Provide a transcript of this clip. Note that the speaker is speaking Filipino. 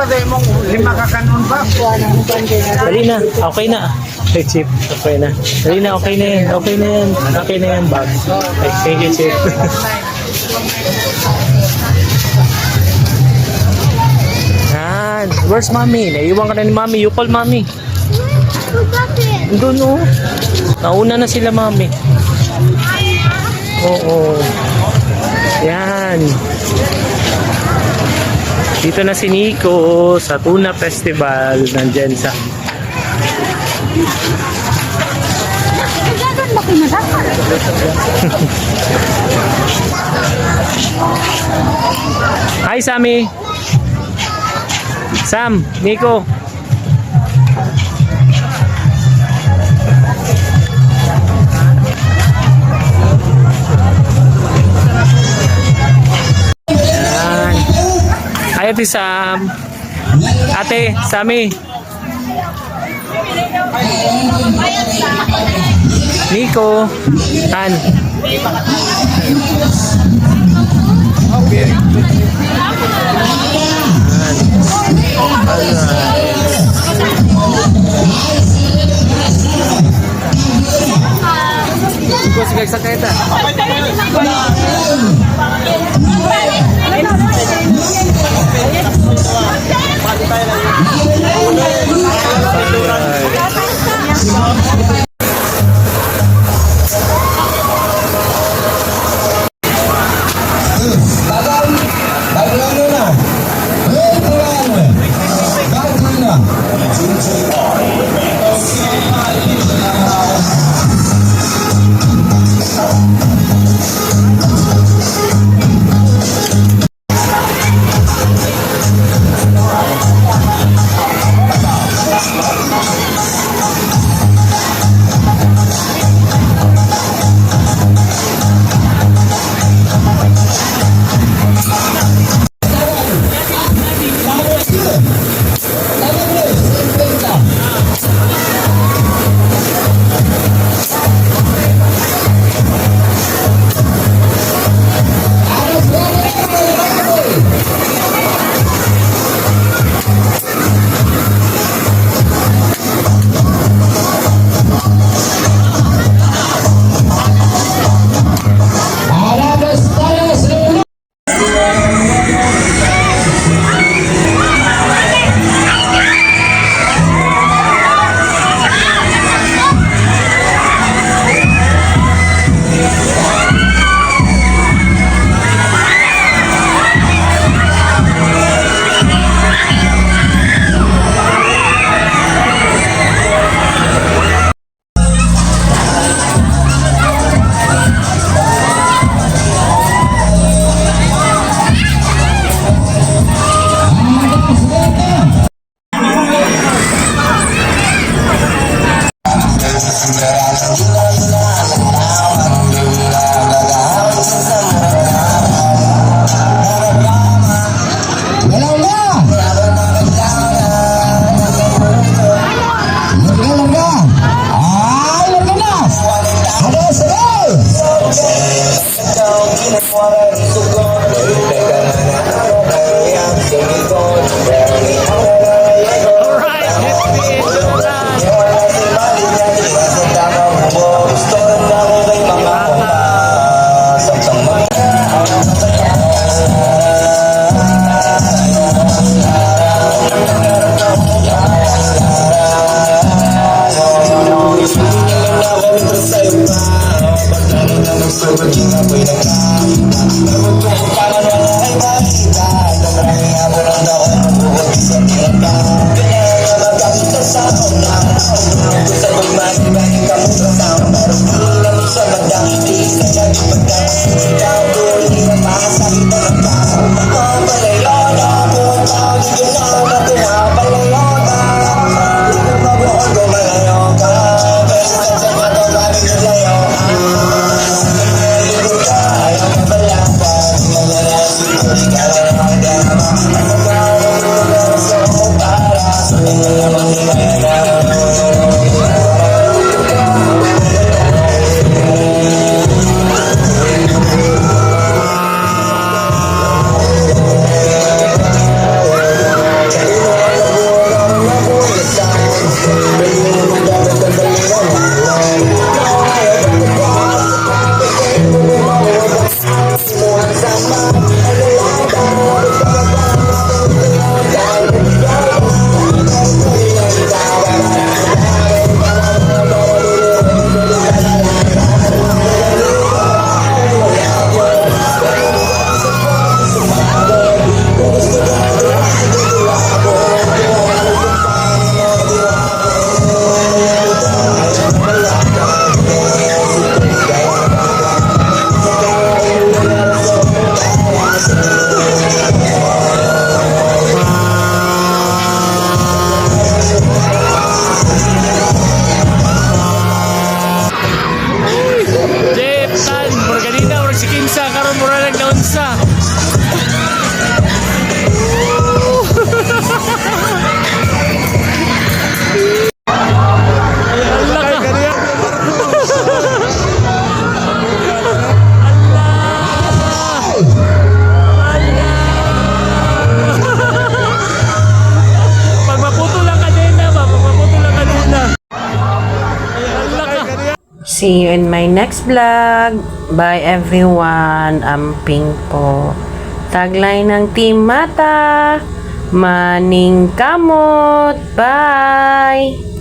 Pagay mong 5 ka kanon ba? Dali na, okay na. Hey, Chip, okay na. Dali na, okay na yan. Okay na yan. Okay na yan, Bob. Okay, thank you, Chip. Yan. Where's Mommy? Naiwan ka na ni Mommy. You call Mommy. Doon, oh. Nauna na sila, Mommy. Oo. Yan. Dito na si Nico sa Tuna Festival ng Jensa. Hi, Sammy. Sam, Nico. Yan. Hi, Ate Sam. Ate, Sammy. Nico. Tan. Sige, sa kayta. See you in my next vlog. Bye everyone. Amping po. Tagline ng Team Mata. Maning kamot. Bye!